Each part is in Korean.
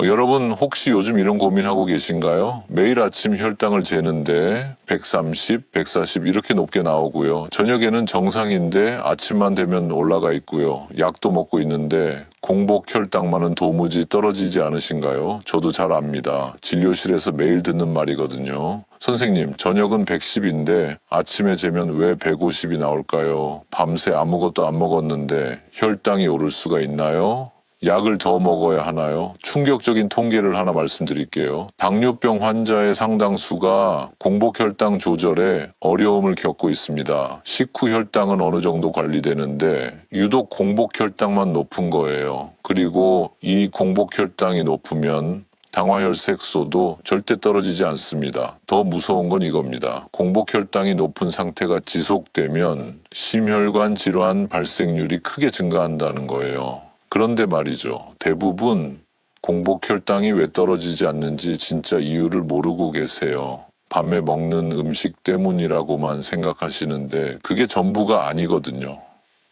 여러분 혹시 요즘 이런 고민하고 계신가요? 매일 아침 혈당을 재는데 130, 140 이렇게 높게 나오고요. 저녁에는 정상인데 아침만 되면 올라가 있고요. 약도 먹고 있는데 공복 혈당만은 도무지 떨어지지 않으신가요? 저도 잘 압니다. 진료실에서 매일 듣는 말이거든요. 선생님, 저녁은 110인데 아침에 재면 왜 150이 나올까요? 밤새 아무것도 안 먹었는데 혈당이 오를 수가 있나요? 약을 더 먹어야 하나요? 충격적인 통계를 하나 말씀드릴게요. 당뇨병 환자의 상당수가 공복혈당 조절에 어려움을 겪고 있습니다. 식후 혈당은 어느 정도 관리되는데 유독 공복혈당만 높은 거예요. 그리고 이 공복혈당이 높으면 당화혈색소도 절대 떨어지지 않습니다. 더 무서운 건 이겁니다. 공복혈당이 높은 상태가 지속되면 심혈관 질환 발생률이 크게 증가한다는 거예요. 그런데 말이죠. 대부분 공복혈당이 왜 떨어지지 않는지 진짜 이유를 모르고 계세요. 밤에 먹는 음식 때문이라고만 생각하시는데 그게 전부가 아니거든요.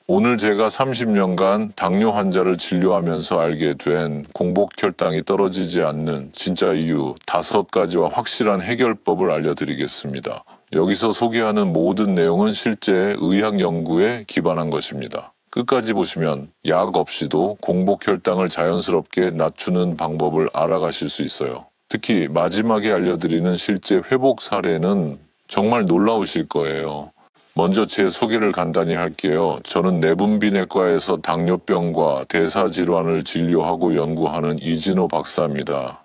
오늘 제가 30년간 당뇨 환자를 진료하면서 알게 된 공복혈당이 떨어지지 않는 진짜 이유 5가지와 확실한 해결법을 알려드리겠습니다. 여기서 소개하는 모든 내용은 실제 의학 연구에 기반한 것입니다. 끝까지 보시면 약 없이도 공복혈당을 자연스럽게 낮추는 방법을 알아가실 수 있어요. 특히 마지막에 알려드리는 실제 회복 사례는 정말 놀라우실 거예요. 먼저 제 소개를 간단히 할게요. 저는 내분비내과에서 당뇨병과 대사질환을 진료하고 연구하는 이진호 박사입니다.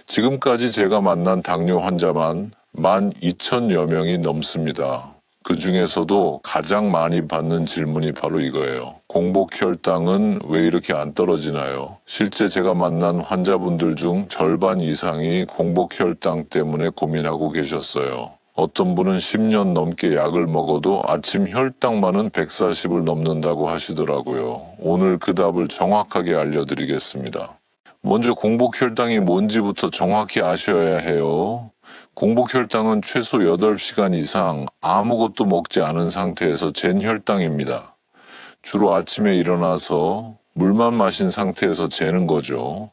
지금까지 제가 만난 당뇨 환자만 12,000여 명이 넘습니다. 그 중에서도 가장 많이 받는 질문이 바로 이거예요. 공복혈당은 왜 이렇게 안 떨어지나요? 실제 제가 만난 환자분들 중 절반 이상이 공복혈당 때문에 고민하고 계셨어요. 어떤 분은 10년 넘게 약을 먹어도 아침 혈당만은 140을 넘는다고 하시더라고요. 오늘 그 답을 정확하게 알려드리겠습니다. 먼저 공복혈당이 뭔지부터 정확히 아셔야 해요. 공복혈당은 최소 8시간 이상 아무것도 먹지 않은 상태에서 잰 혈당입니다. 주로 아침에 일어나서 물만 마신 상태에서 재는 거죠.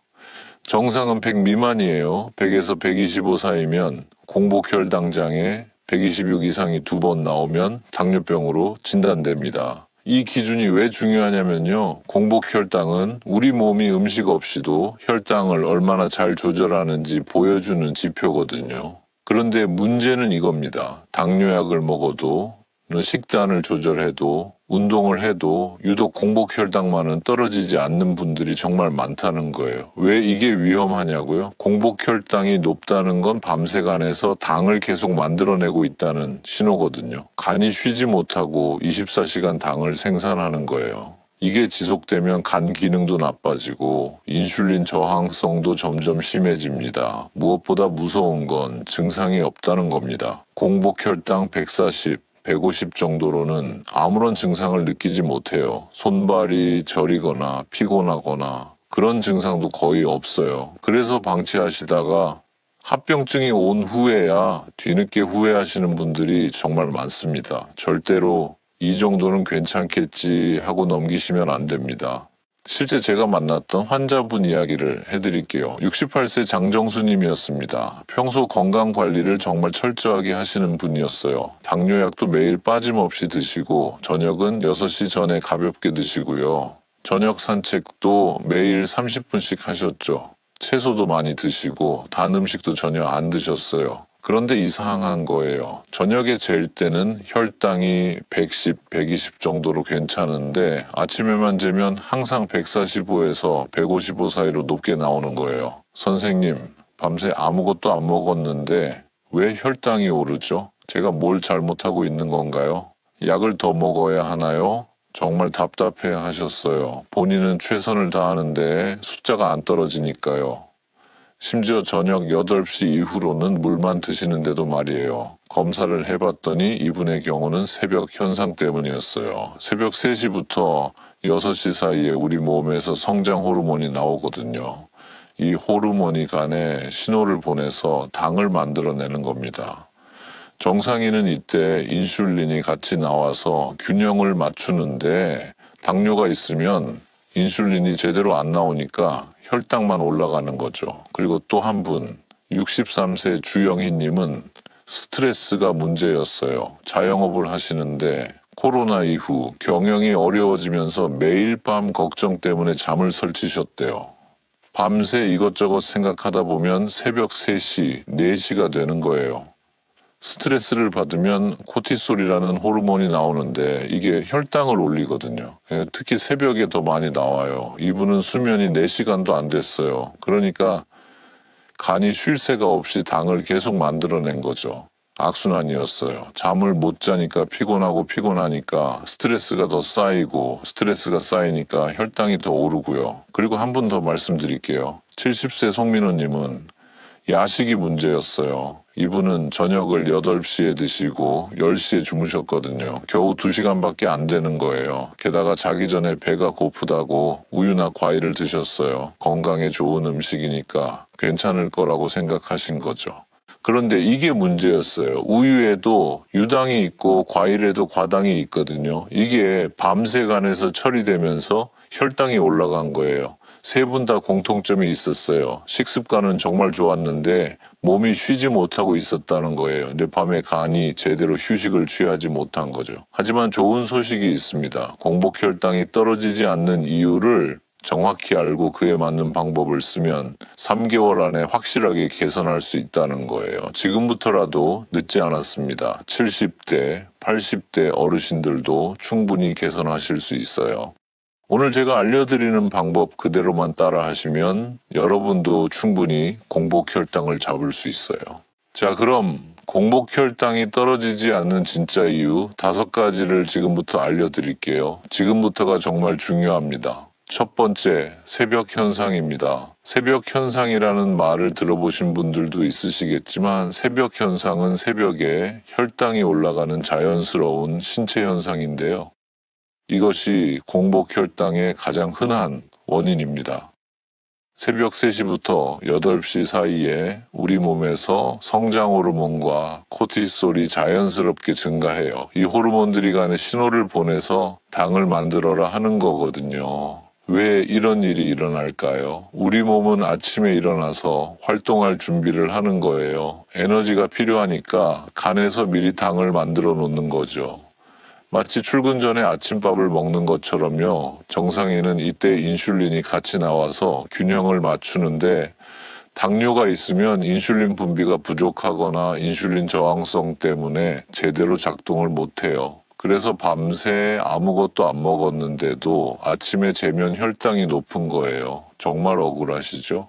정상은 100 미만이에요. 100에서 125 사이면 공복혈당장애, 126 이상이 2번 나오면 당뇨병으로 진단됩니다. 이 기준이 왜 중요하냐면요. 공복혈당은 우리 몸이 음식 없이도 혈당을 얼마나 잘 조절하는지 보여주는 지표거든요. 그런데 문제는 이겁니다. 당뇨약을 먹어도 식단을 조절해도 운동을 해도 유독 공복혈당만은 떨어지지 않는 분들이 정말 많다는 거예요. 왜 이게 위험하냐고요? 공복혈당이 높다는 건 밤새간에서 당을 계속 만들어내고 있다는 신호거든요. 간이 쉬지 못하고 24시간 당을 생산하는 거예요. 이게 지속되면 간 기능도 나빠지고 인슐린 저항성도 점점 심해집니다. 무엇보다 무서운 건 증상이 없다는 겁니다. 공복혈당 140, 150 정도로는 아무런 증상을 느끼지 못해요. 손발이 저리거나 피곤하거나 그런 증상도 거의 없어요. 그래서 방치하시다가 합병증이 온 후에야 뒤늦게 후회하시는 분들이 정말 많습니다. 절대로 이 정도는 괜찮겠지 하고 넘기시면 안 됩니다. 실제 제가 만났던 환자분 이야기를 해드릴게요. 68세 장정수님이었습니다. 평소 건강관리를 정말 철저하게 하시는 분이었어요. 당뇨약도 매일 빠짐없이 드시고 저녁은 6시 전에 가볍게 드시고요. 저녁 산책도 매일 30분씩 하셨죠. 채소도 많이 드시고 단 음식도 전혀 안 드셨어요. 그런데 이상한 거예요. 저녁에 잴 때는 혈당이 110, 120 정도로 괜찮은데 아침에만 재면 항상 145에서 155 사이로 높게 나오는 거예요. 선생님, 밤새 아무것도 안 먹었는데 왜 혈당이 오르죠? 제가 뭘 잘못하고 있는 건가요? 약을 더 먹어야 하나요? 정말 답답해 하셨어요. 본인은 최선을 다하는데 숫자가 안 떨어지니까요. 심지어 저녁 8시 이후로는 물만 드시는데도 말이에요. 검사를 해봤더니 이분의 경우는 새벽 현상 때문이었어요. 새벽 3시부터 6시 사이에 우리 몸에서 성장 호르몬이 나오거든요. 이 호르몬이 간에 신호를 보내서 당을 만들어내는 겁니다. 정상인은 이때 인슐린이 같이 나와서 균형을 맞추는데 당뇨가 있으면 인슐린이 제대로 안 나오니까 혈당만 올라가는 거죠. 그리고 또 한 분, 63세 주영희님은 스트레스가 문제였어요. 자영업을 하시는데 코로나 이후 경영이 어려워지면서 매일 밤 걱정 때문에 잠을 설치셨대요. 밤새 이것저것 생각하다 보면 새벽 3시, 4시가 되는 거예요. 스트레스를 받으면 코티솔이라는 호르몬이 나오는데 이게 혈당을 올리거든요. 특히 새벽에 더 많이 나와요. 이분은 수면이 4시간도 안 됐어요. 그러니까 간이 쉴 새가 없이 당을 계속 만들어낸 거죠. 악순환이었어요. 잠을 못 자니까 피곤하니까 스트레스가 더 쌓이고 스트레스가 쌓이니까 혈당이 더 오르고요. 그리고 한 분 더 말씀드릴게요. 70세 송민호님은 야식이 문제였어요. 이분은 저녁을 8시에 드시고 10시에 주무셨거든요. 겨우 2시간밖에 안 되는 거예요. 게다가 자기 전에 배가 고프다고 우유나 과일을 드셨어요. 건강에 좋은 음식이니까 괜찮을 거라고 생각하신 거죠. 그런데 이게 문제였어요. 우유에도 유당이 있고 과일에도 과당이 있거든요. 이게 밤새 간에서 처리되면서 혈당이 올라간 거예요. 세 분 다 공통점이 있었어요. 식습관은 정말 좋았는데 몸이 쉬지 못하고 있었다는 거예요. 근데 밤에 간이 제대로 휴식을 취하지 못한 거죠. 하지만 좋은 소식이 있습니다. 공복 혈당이 떨어지지 않는 이유를 정확히 알고 그에 맞는 방법을 쓰면 3개월 안에 확실하게 개선할 수 있다는 거예요. 지금부터라도 늦지 않았습니다. 70대, 80대 어르신들도 충분히 개선하실 수 있어요. 오늘 제가 알려드리는 방법 그대로만 따라 하시면 여러분도 충분히 공복 혈당을 잡을 수 있어요. 자, 그럼 공복 혈당이 떨어지지 않는 진짜 이유 5가지를 지금부터 알려드릴게요. 지금부터가 정말 중요합니다. 첫 번째, 새벽 현상입니다. 새벽 현상이라는 말을 들어보신 분들도 있으시겠지만 새벽 현상은 새벽에 혈당이 올라가는 자연스러운 신체 현상인데요. 이것이 공복 혈당의 가장 흔한 원인입니다. 새벽 3시부터 8시 사이에 우리 몸에서 성장 호르몬과 코티솔이 자연스럽게 증가해요. 이 호르몬들이 간에 신호를 보내서 당을 만들어라 하는 거거든요. 왜 이런 일이 일어날까요? 우리 몸은 아침에 일어나서 활동할 준비를 하는 거예요. 에너지가 필요하니까 간에서 미리 당을 만들어 놓는 거죠. 마치 출근 전에 아침밥을 먹는 것처럼요. 정상인은 이때 인슐린이 같이 나와서 균형을 맞추는데 당뇨가 있으면 인슐린 분비가 부족하거나 인슐린 저항성 때문에 제대로 작동을 못해요. 그래서 밤새 아무것도 안 먹었는데도 아침에 재면 혈당이 높은 거예요. 정말 억울하시죠?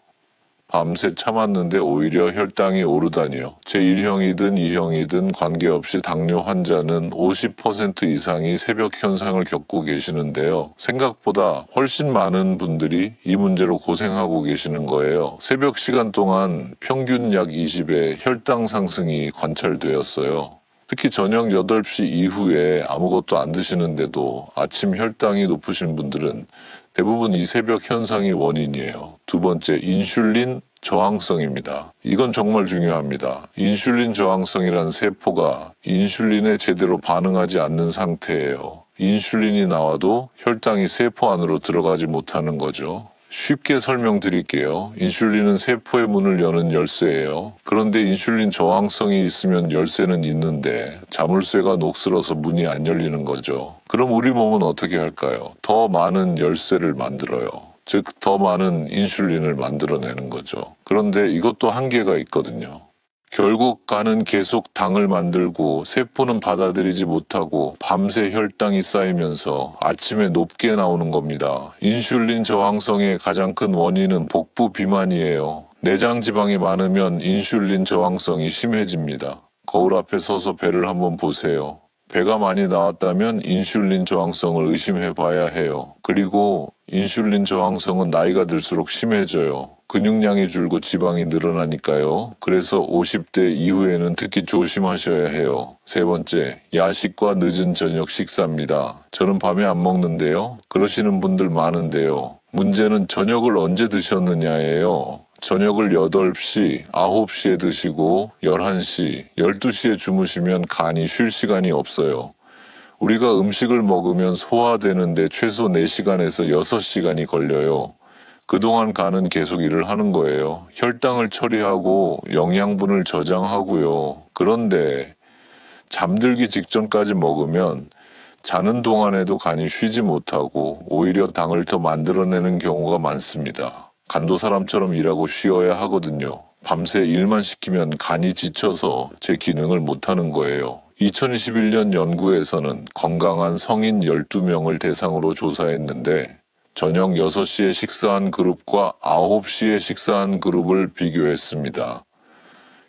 밤새 참았는데 오히려 혈당이 오르다니요. 제1형이든 2형이든 관계없이 당뇨 환자는 50% 이상이 새벽 현상을 겪고 계시는데요. 생각보다 훨씬 많은 분들이 이 문제로 고생하고 계시는 거예요. 새벽 시간 동안 평균 약 20의 혈당 상승이 관찰되었어요. 특히 저녁 8시 이후에 아무것도 안 드시는데도 아침 혈당이 높으신 분들은 대부분 이 새벽 현상이 원인이에요. 두 번째, 인슐린 저항성입니다. 이건 정말 중요합니다. 인슐린 저항성이란 세포가 인슐린에 제대로 반응하지 않는 상태예요. 인슐린이 나와도 혈당이 세포 안으로 들어가지 못하는 거죠. 쉽게 설명드릴게요. 인슐린은 세포의 문을 여는 열쇠예요. 그런데 인슐린 저항성이 있으면 열쇠는 있는데 자물쇠가 녹슬어서 문이 안 열리는 거죠. 그럼 우리 몸은 어떻게 할까요? 더 많은 열쇠를 만들어요. 즉, 더 많은 인슐린을 만들어내는 거죠. 그런데 이것도 한계가 있거든요. 결국 간은 계속 당을 만들고 세포는 받아들이지 못하고 밤새 혈당이 쌓이면서 아침에 높게 나오는 겁니다. 인슐린 저항성의 가장 큰 원인은 복부 비만이에요. 내장 지방이 많으면 인슐린 저항성이 심해집니다. 거울 앞에 서서 배를 한번 보세요. 배가 많이 나왔다면 인슐린 저항성을 의심해 봐야 해요. 그리고 인슐린 저항성은 나이가 들수록 심해져요. 근육량이 줄고 지방이 늘어나니까요. 그래서 50대 이후에는 특히 조심하셔야 해요. 세 번째, 야식과 늦은 저녁 식사입니다. 저는 밤에 안 먹는데요. 그러시는 분들 많은데요. 문제는 저녁을 언제 드셨느냐예요. 저녁을 8시, 9시에 드시고 11시, 12시에 주무시면 간이 쉴 시간이 없어요. 우리가 음식을 먹으면 소화되는데 최소 4시간에서 6시간이 걸려요. 그동안 간은 계속 일을 하는 거예요. 혈당을 처리하고 영양분을 저장하고요. 그런데 잠들기 직전까지 먹으면 자는 동안에도 간이 쉬지 못하고 오히려 당을 더 만들어내는 경우가 많습니다. 간도 사람처럼 일하고 쉬어야 하거든요. 밤새 일만 시키면 간이 지쳐서 제 기능을 못하는 거예요. 2021년 연구에서는 건강한 성인 12명을 대상으로 조사했는데 저녁 6시에 식사한 그룹과 9시에 식사한 그룹을 비교했습니다.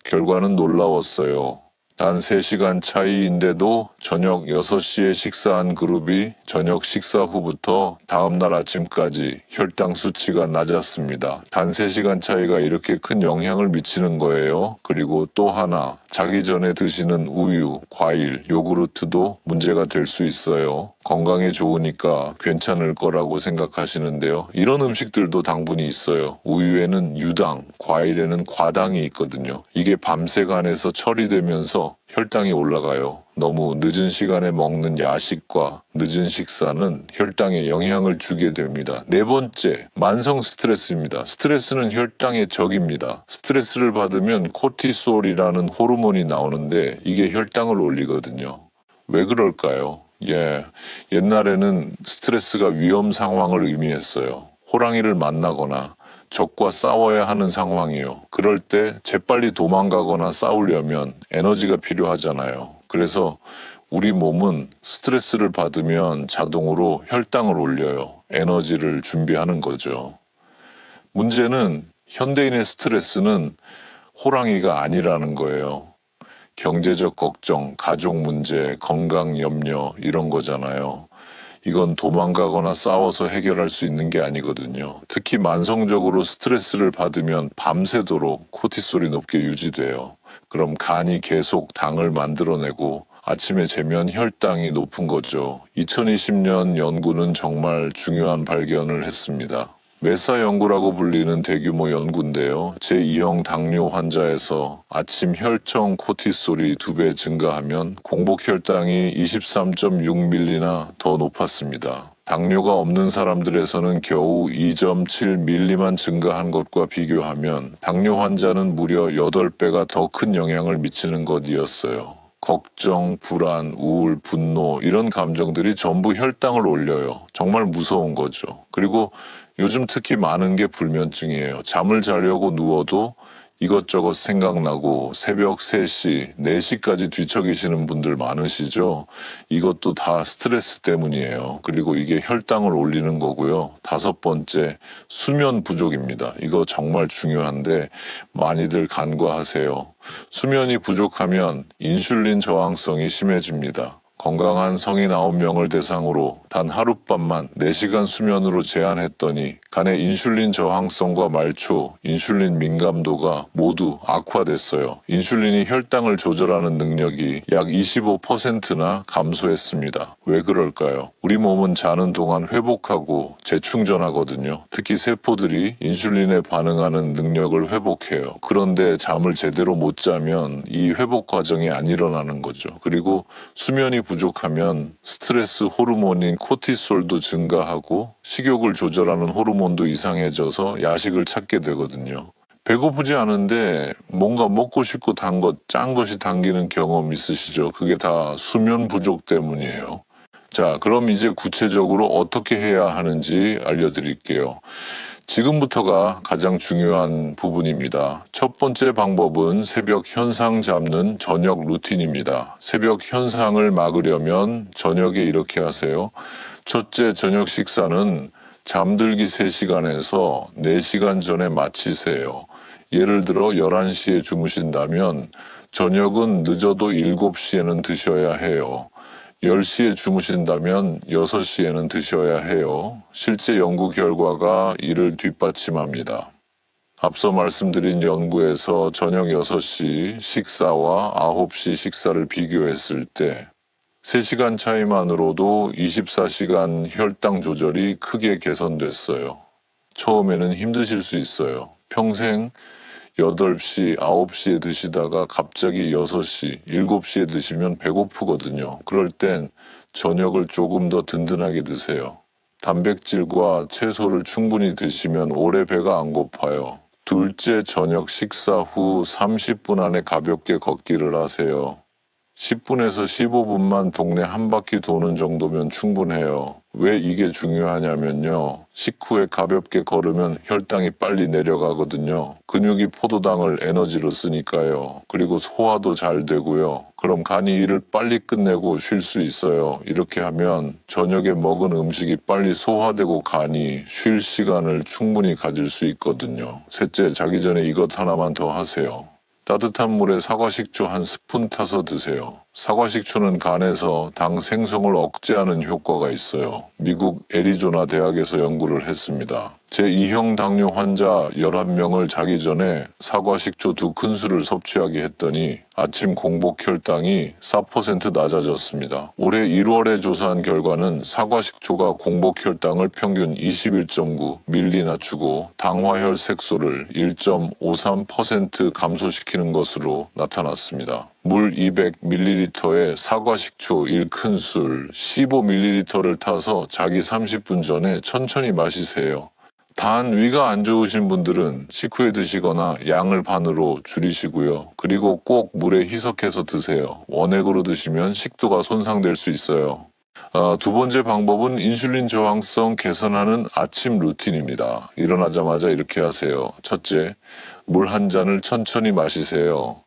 결과는 놀라웠어요. 단 3시간 차이인데도 저녁 6시에 식사한 그룹이 저녁 식사 후부터 다음날 아침까지 혈당 수치가 낮았습니다. 단 3시간 차이가 이렇게 큰 영향을 미치는 거예요. 그리고 또 하나, 자기 전에 드시는 우유, 과일, 요구르트도 문제가 될 수 있어요. 건강에 좋으니까 괜찮을 거라고 생각하시는데요. 이런 음식들도 당분이 있어요. 우유에는 유당, 과일에는 과당이 있거든요. 이게 밤새 간에서 처리되면서 혈당이 올라가요. 너무 늦은 시간에 먹는 야식과 늦은 식사는 혈당에 영향을 주게 됩니다. 네 번째, 만성 스트레스입니다. 스트레스는 혈당의 적입니다. 스트레스를 받으면 코티솔이라는 호르몬이 나오는데 이게 혈당을 올리거든요. 왜 그럴까요? 옛날에는 스트레스가 위험 상황을 의미했어요. 호랑이를 만나거나 적과 싸워야 하는 상황이요. 그럴 때 재빨리 도망가거나 싸우려면 에너지가 필요하잖아요. 그래서 우리 몸은 스트레스를 받으면 자동으로 혈당을 올려요. 에너지를 준비하는 거죠. 문제는 현대인의 스트레스는 호랑이가 아니라는 거예요. 경제적 걱정, 가족 문제, 건강 염려 이런 거잖아요. 이건 도망가거나 싸워서 해결할 수 있는 게 아니거든요. 특히 만성적으로 스트레스를 받으면 밤새도록 코티솔이 높게 유지돼요. 그럼 간이 계속 당을 만들어내고 아침에 재면 혈당이 높은 거죠. 2020년 연구는 정말 중요한 발견을 했습니다. 메사 연구라고 불리는 대규모 연구인데요. 제2형 당뇨 환자에서 아침 혈청 코티솔이 2배 증가하면 공복 혈당이 23.6ml나 더 높았습니다. 당뇨가 없는 사람들에서는 겨우 2.7ml만 증가한 것과 비교하면 당뇨 환자는 무려 8배가 더 큰 영향을 미치는 것이었어요. 걱정, 불안, 우울, 분노 이런 감정들이 전부 혈당을 올려요. 정말 무서운 거죠. 그리고 요즘 특히 많은 게 불면증이에요. 잠을 자려고 누워도 이것저것 생각나고 새벽 3시, 4시까지 뒤척이시는 분들 많으시죠? 이것도 다 스트레스 때문이에요. 그리고 이게 혈당을 올리는 거고요. 5번째, 수면 부족입니다. 이거 정말 중요한데 많이들 간과하세요. 수면이 부족하면 인슐린 저항성이 심해집니다. 건강한 성인 9명을 대상으로 단 하룻밤만 4시간 수면으로 제한했더니 간의 인슐린 저항성과 말초, 인슐린 민감도가 모두 악화됐어요. 인슐린이 혈당을 조절하는 능력이 약 25%나 감소했습니다. 왜 그럴까요? 우리 몸은 자는 동안 회복하고 재충전하거든요. 특히 세포들이 인슐린에 반응하는 능력을 회복해요. 그런데 잠을 제대로 못 자면 이 회복 과정이 안 일어나는 거죠. 그리고 수면이 부족하면 스트레스 호르몬인 코티솔도 증가하고 식욕을 조절하는 호르몬도 이상해져서 야식을 찾게 되거든요. 배고프지 않은데 뭔가 먹고 싶고 짠 것이 당기는 경험 있으시죠? 그게 다 수면 부족 때문이에요. 자, 그럼 이제 구체적으로 어떻게 해야 하는지 알려드릴게요. 지금부터가 가장 중요한 부분입니다. 첫 번째 방법은 새벽 현상 잡는 저녁 루틴입니다. 새벽 현상을 막으려면 저녁에 이렇게 하세요. 첫째, 저녁 식사는 잠들기 3시간에서 4시간 전에 마치세요. 예를 들어 11시에 주무신다면 저녁은 늦어도 7시에는 드셔야 해요. 10시에 주무신다면 6시에는 드셔야 해요. 실제 연구 결과가 이를 뒷받침합니다. 앞서 말씀드린 연구에서 저녁 6시 식사와 9시 식사를 비교했을 때 3시간 차이만으로도 24시간 혈당 조절이 크게 개선됐어요. 처음에는 힘드실 수 있어요. 평생 8시, 9시에 드시다가 갑자기 6시, 7시에 드시면 배고프거든요. 그럴 땐 저녁을 조금 더 든든하게 드세요. 단백질과 채소를 충분히 드시면 오래 배가 안 고파요. 둘째, 저녁 식사 후 30분 안에 가볍게 걷기를 하세요. 10분에서 15분만 동네 한 바퀴 도는 정도면 충분해요. 왜 이게 중요하냐면요. 식후에 가볍게 걸으면 혈당이 빨리 내려가거든요. 근육이 포도당을 에너지로 쓰니까요. 그리고 소화도 잘 되고요. 그럼 간이 일을 빨리 끝내고 쉴 수 있어요. 이렇게 하면 저녁에 먹은 음식이 빨리 소화되고 간이 쉴 시간을 충분히 가질 수 있거든요. 셋째, 자기 전에 이것 하나만 더 하세요. 따뜻한 물에 사과식초 한 스푼 타서 드세요. 사과식초는 간에서 당 생성을 억제하는 효과가 있어요. 미국 애리조나 대학에서 연구를 했습니다. 제2형 당뇨 환자 11명을 자기 전에 사과식초 2큰술을 섭취하게 했더니 아침 공복 혈당이 4% 낮아졌습니다. 올해 1월에 조사한 결과는 사과식초가 공복 혈당을 평균 21.9ml 낮추고 당화혈색소를 1.53% 감소시키는 것으로 나타났습니다. 물 200ml에 사과식초 1큰술 15ml를 타서 자기 30분 전에 천천히 마시세요. 단 위가 안 좋으신 분들은 식후에 드시거나 양을 반으로 줄이시고요. 그리고 꼭 물에 희석해서 드세요. 원액으로 드시면 식도가 손상될 수 있어요. 두 번째 방법은 인슐린 저항성 개선하는 아침 루틴입니다. 일어나자마자 이렇게 하세요. 첫째, 물 한 잔을 천천히 마시세요.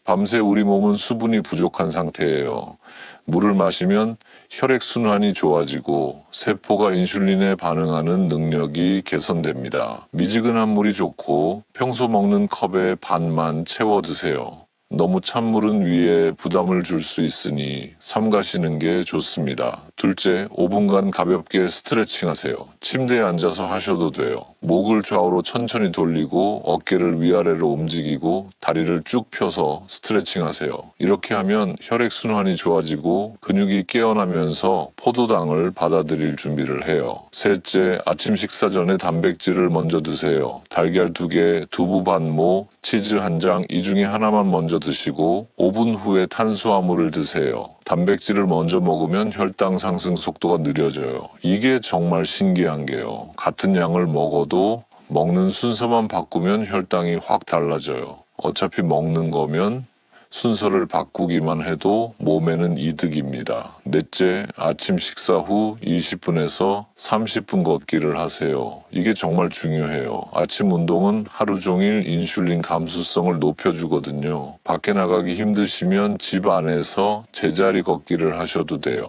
밤새 우리 몸은 수분이 부족한 상태예요. 물을 마시면 혈액순환이 좋아지고 세포가 인슐린에 반응하는 능력이 개선됩니다. 미지근한 물이 좋고 평소 먹는 컵의 반만 채워 드세요. 너무 찬 물은 위에 부담을 줄 수 있으니 삼가시는 게 좋습니다. 둘째, 5분간 가볍게 스트레칭 하세요. 침대에 앉아서 하셔도 돼요. 목을 좌우로 천천히 돌리고 어깨를 위아래로 움직이고 다리를 쭉 펴서 스트레칭 하세요. 이렇게 하면 혈액순환이 좋아지고 근육이 깨어나면서 포도당을 받아들일 준비를 해요. 셋째, 아침 식사 전에 단백질을 먼저 드세요. 달걀 2개, 두부 반모, 치즈 1장 이 중에 하나만 먼저 드시고 5분 후에 탄수화물을 드세요. 단백질을 먼저 먹으면 혈당 상승 속도가 느려져요. 이게 정말 신기한 게요. 같은 양을 먹어도 먹는 순서만 바꾸면 혈당이 확 달라져요. 어차피 먹는 거면 순서를 바꾸기만 해도 몸에는 이득입니다. 넷째, 아침 식사 후 20분에서 30분 걷기를 하세요. 이게 정말 중요해요. 아침 운동은 하루 종일 인슐린 감수성을 높여주거든요. 밖에 나가기 힘드시면 집 안에서 제자리 걷기를 하셔도 돼요.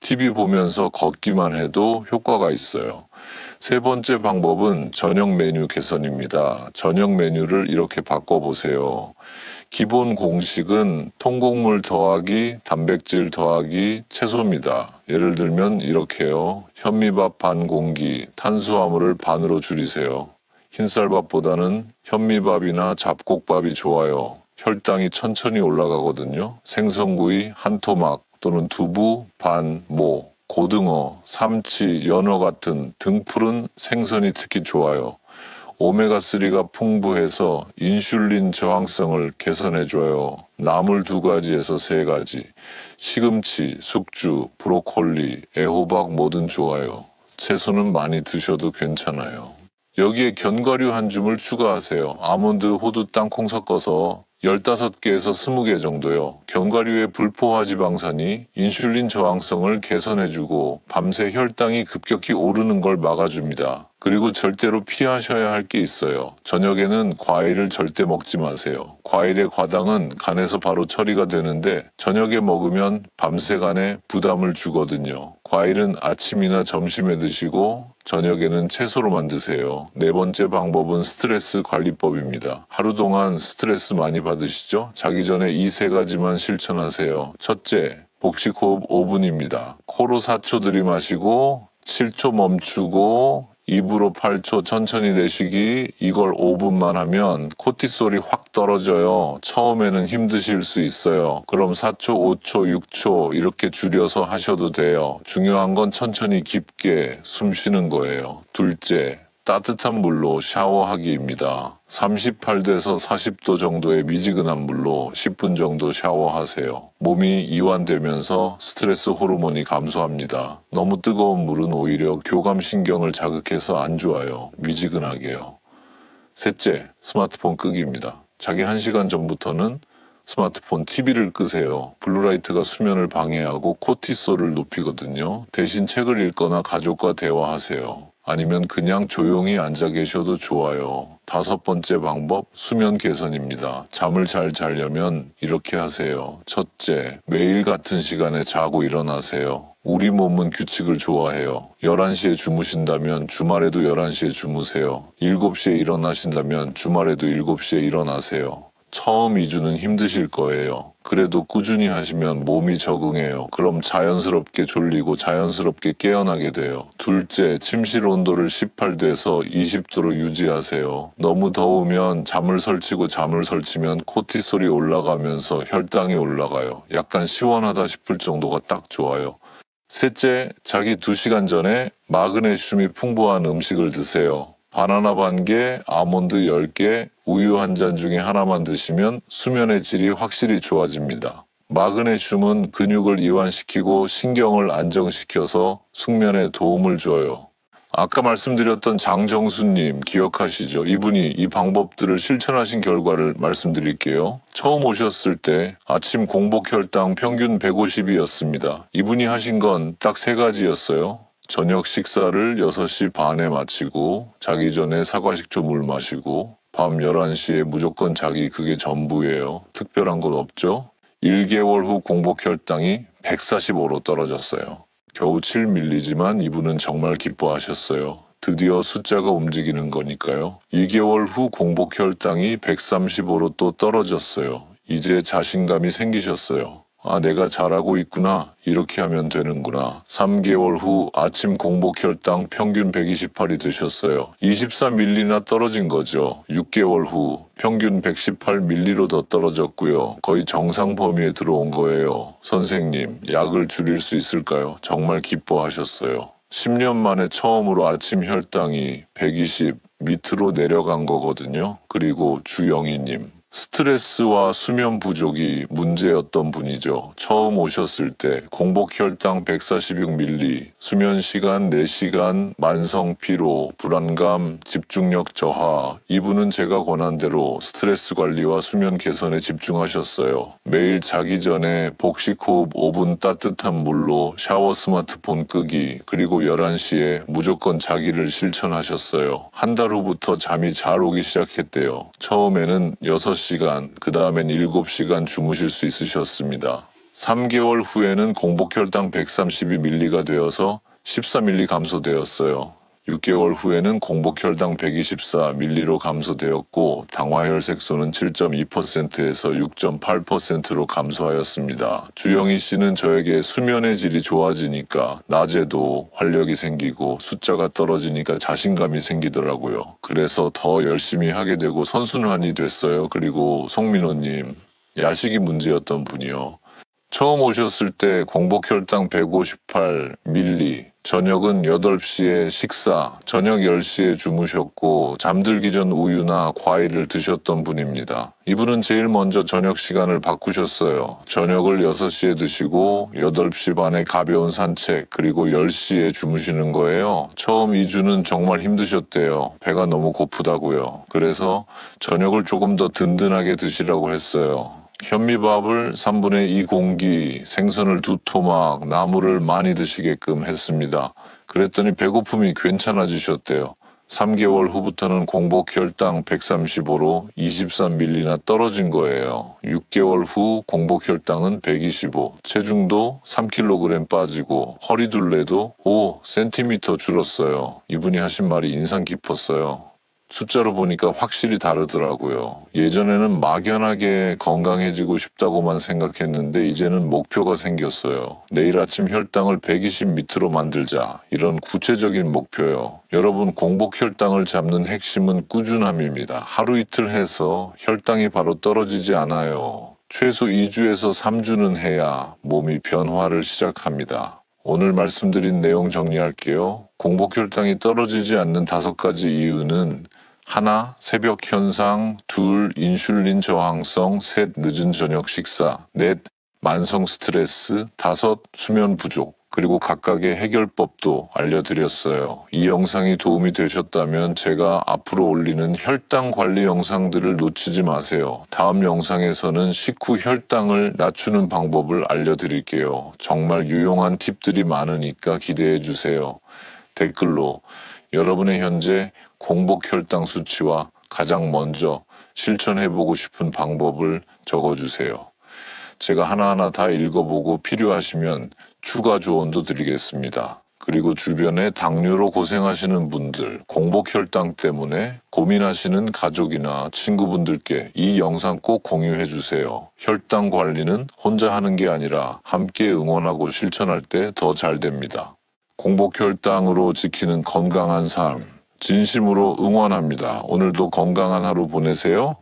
TV 보면서 걷기만 해도 효과가 있어요. 세 번째 방법은 저녁 메뉴 개선입니다. 저녁 메뉴를 이렇게 바꿔보세요. 기본 공식은 통곡물 더하기 단백질 더하기 채소입니다. 예를 들면 이렇게요. 현미밥 반 공기, 탄수화물을 반으로 줄이세요. 흰쌀밥보다는 현미밥이나 잡곡밥이 좋아요. 혈당이 천천히 올라가거든요. 생선구이 한 토막 또는 두부 반 모, 고등어, 삼치, 연어 같은 등푸른 생선이 특히 좋아요. 오메가3가 풍부해서 인슐린 저항성을 개선해줘요. 나물 2가지에서 3가지. 시금치, 숙주, 브로콜리, 애호박 뭐든 좋아요. 채소는 많이 드셔도 괜찮아요. 여기에 견과류 한 줌을 추가하세요. 아몬드, 호두, 땅콩 섞어서 15개에서 20개 정도요. 견과류의 불포화 지방산이 인슐린 저항성을 개선해주고 밤새 혈당이 급격히 오르는 걸 막아줍니다. 그리고 절대로 피하셔야 할 게 있어요. 저녁에는 과일을 절대 먹지 마세요. 과일의 과당은 간에서 바로 처리가 되는데 저녁에 먹으면 밤새 간에 부담을 주거든요. 과일은 아침이나 점심에 드시고 저녁에는 채소로만 드세요. 네 번째 방법은 스트레스 관리법입니다. 하루 동안 스트레스 많이 받으시죠? 자기 전에 이 3가지만 실천하세요. 첫째, 복식 호흡 5분입니다. 코로 4초 들이마시고 7초 멈추고 입으로 8초 천천히 내쉬기. 이걸 5분만 하면 코티솔이 확 떨어져요. 처음에는 힘드실 수 있어요. 그럼 4초, 5초, 6초 이렇게 줄여서 하셔도 돼요. 중요한 건 천천히 깊게 숨 쉬는 거예요. 둘째, 따뜻한 물로 샤워하기입니다. 38도에서 40도 정도의 미지근한 물로 10분 정도 샤워하세요. 몸이 이완되면서 스트레스 호르몬이 감소합니다. 너무 뜨거운 물은 오히려 교감신경을 자극해서 안 좋아요. 미지근하게요. 셋째, 스마트폰 끄기입니다. 자기 1시간 전부터는 스마트폰 TV를 끄세요. 블루라이트가 수면을 방해하고 코티솔을 높이거든요. 대신 책을 읽거나 가족과 대화하세요. 아니면 그냥 조용히 앉아 계셔도 좋아요. 5번째 방법, 수면 개선입니다. 잠을 잘 자려면 이렇게 하세요. 첫째, 매일 같은 시간에 자고 일어나세요. 우리 몸은 규칙을 좋아해요. 11시에 주무신다면 주말에도 11시에 주무세요. 7시에 일어나신다면 주말에도 7시에 일어나세요. 처음 2주는 힘드실 거예요. 그래도 꾸준히 하시면 몸이 적응해요. 그럼 자연스럽게 졸리고 자연스럽게 깨어나게 돼요. 둘째, 침실 온도를 18도에서 20도로 유지하세요. 너무 더우면 잠을 설치면 코티솔이 올라가면서 혈당이 올라가요. 약간 시원하다 싶을 정도가 딱 좋아요. 셋째, 자기 2시간 전에 마그네슘이 풍부한 음식을 드세요. 바나나 반 개, 아몬드 10개, 우유 1잔 중에 하나만 드시면 수면의 질이 확실히 좋아집니다. 마그네슘은 근육을 이완시키고 신경을 안정시켜서 숙면에 도움을 줘요. 아까 말씀드렸던 장정수님 기억하시죠? 이분이 이 방법들을 실천하신 결과를 말씀드릴게요. 처음 오셨을 때 아침 공복 혈당 평균 150이었습니다. 이분이 하신 건 딱 3가지였어요. 저녁 식사를 6시 반에 마치고 자기 전에 사과식초 물 마시고 밤 11시에 무조건 자기, 그게 전부예요. 특별한 건 없죠. 1개월 후 공복 혈당이 145로 떨어졌어요. 겨우 7mm지만 이분은 정말 기뻐하셨어요. 드디어 숫자가 움직이는 거니까요. 2개월 후 공복 혈당이 135로 또 떨어졌어요. 이제 자신감이 생기셨어요. 아, 내가 잘하고 있구나. 이렇게 하면 되는구나. 3개월 후 아침 공복 혈당 평균 128이 되셨어요. 24mm나 떨어진 거죠. 6개월 후 평균 118mm로 더 떨어졌고요. 거의 정상 범위에 들어온 거예요. 선생님, 약을 줄일 수 있을까요? 정말 기뻐하셨어요. 10년 만에 처음으로 아침 혈당이 120 밑으로 내려간 거거든요. 그리고 주영희님. 스트레스와 수면 부족이 문제였던 분이죠. 처음 오셨을 때 공복 혈당 146ml, 수면 시간 4시간, 만성 피로, 불안감, 집중력 저하. 이분은 제가 권한 대로 스트레스 관리와 수면 개선에 집중하셨어요. 매일 자기 전에 복식 호흡 5분 따뜻한 물로 샤워 스마트폰 끄기, 그리고 11시에 무조건 자기를 실천하셨어요. 한 달 후부터 잠이 잘 오기 시작했대요. 처음에는 6시간, 그 다음엔 7시간 주무실 수 있으셨습니다. 3개월 후에는 공복 혈당 132ml가 되어서 14ml 감소되었어요. 6개월 후에는 공복 혈당 124ml로 감소되었고 당화혈색소는 7.2%에서 6.8%로 감소하였습니다. 주영희 씨는 저에게 수면의 질이 좋아지니까 낮에도 활력이 생기고 숫자가 떨어지니까 자신감이 생기더라고요. 그래서 더 열심히 하게 되고 선순환이 됐어요. 그리고 송민호님, 야식이 문제였던 분이요. 처음 오셨을 때 공복 혈당 158ml, 저녁은 8시에 식사, 저녁 10시에 주무셨고 잠들기 전 우유나 과일을 드셨던 분입니다. 이분은 제일 먼저 저녁 시간을 바꾸셨어요. 저녁을 6시에 드시고 8시 반에 가벼운 산책, 그리고 10시에 주무시는 거예요. 처음 2주는 정말 힘드셨대요. 배가 너무 고프다고요. 그래서 저녁을 조금 더 든든하게 드시라고 했어요. 현미밥을 3분의 2 공기, 생선을 2토막, 나물을 많이 드시게끔 했습니다. 그랬더니 배고픔이 괜찮아지셨대요. 3개월 후부터는 공복 혈당 135로 23ml나 떨어진 거예요. 6개월 후 공복 혈당은 125, 체중도 3kg 빠지고 허리둘레도 5cm 줄었어요. 이분이 하신 말이 인상 깊었어요. 숫자로 보니까 확실히 다르더라고요. 예전에는 막연하게 건강해지고 싶다고만 생각했는데 이제는 목표가 생겼어요. 내일 아침 혈당을 120 밑으로 만들자. 이런 구체적인 목표요. 여러분, 공복 혈당을 잡는 핵심은 꾸준함입니다. 하루 이틀 해서 혈당이 바로 떨어지지 않아요. 최소 2주에서 3주는 해야 몸이 변화를 시작합니다. 오늘 말씀드린 내용 정리할게요. 공복혈당이 떨어지지 않는 5가지 이유는 1. 새벽 현상, 2. 인슐린 저항성, 3. 늦은 저녁 식사, 4. 만성 스트레스, 5. 수면 부족, 그리고 각각의 해결법도 알려드렸어요. 이 영상이 도움이 되셨다면 제가 앞으로 올리는 혈당 관리 영상들을 놓치지 마세요. 다음 영상에서는 식후 혈당을 낮추는 방법을 알려드릴게요. 정말 유용한 팁들이 많으니까 기대해 주세요. 댓글로 여러분의 현재 공복 혈당 수치와 가장 먼저 실천해보고 싶은 방법을 적어주세요. 제가 하나하나 다 읽어보고 필요하시면 추가 조언도 드리겠습니다. 그리고 주변에 당뇨로 고생하시는 분들, 공복 혈당 때문에 고민하시는 가족이나 친구분들께 이 영상 꼭 공유해 주세요. 혈당 관리는 혼자 하는 게 아니라 함께 응원하고 실천할 때 더 잘 됩니다. 공복 혈당으로 지키는 건강한 삶, 진심으로 응원합니다. 오늘도 건강한 하루 보내세요.